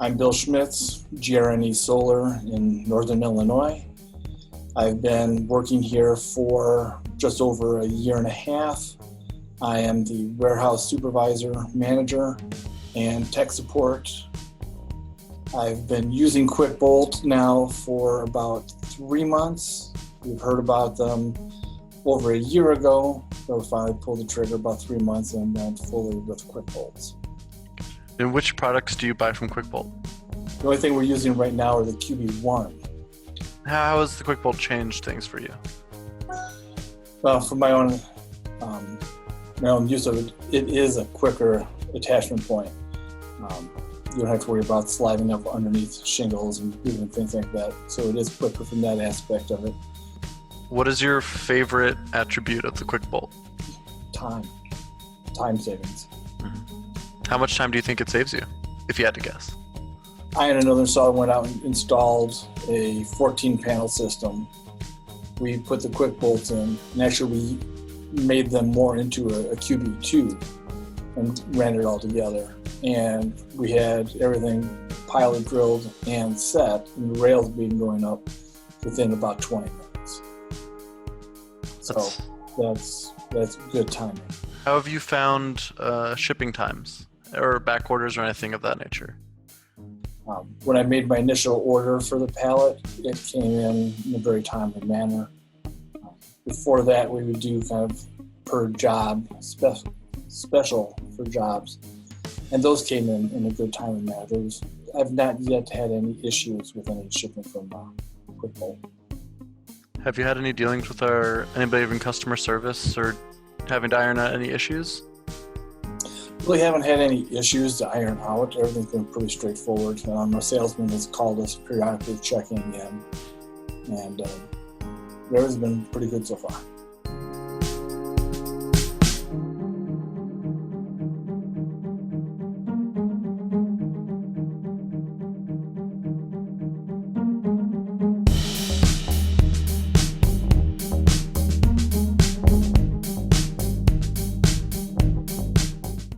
I'm Bill Schmitz, GRNE Solar in Northern Illinois. I've been working here for just over a year and a half. I am the warehouse supervisor, manager, and tech support. I've been using QuickBOLT now for about 3 months. We've heard about them over a year ago, so finally pulled the trigger about 3 months and went fully with QuickBOLTs. And which products do you buy from QuickBOLT? The only thing we're using right now are the QB1. How has the QuickBOLT changed things for you? Well, for my own use of it, it is a quicker attachment point. You don't have to worry about sliding up underneath shingles and doing things like that. So it is quicker from that aspect of it. What is your favorite attribute of the QuickBOLT? Time savings. How much time do you think it saves you, if you had to guess? I and another installer went out and installed a 14-panel system. We put the QuickBOLTs in, and actually we made them more into a QB2 and ran it all together. And we had everything pilot drilled and set, and the rails being going up within about 20 minutes. So that's good timing. How have you found shipping times or back orders or anything of that nature? When I made my initial order for the pallet, it came in a very timely manner. Before that, we would do kind of per job, special for jobs, and those came in a good timely manner. I've not yet had any issues with any shipping from QuickBOLT. Have you had any dealings with anybody in customer service or having to iron out any issues? Really haven't had any issues to iron out. Everything's been pretty straightforward. Our salesman has called us periodically checking in, and everything's been pretty good so far.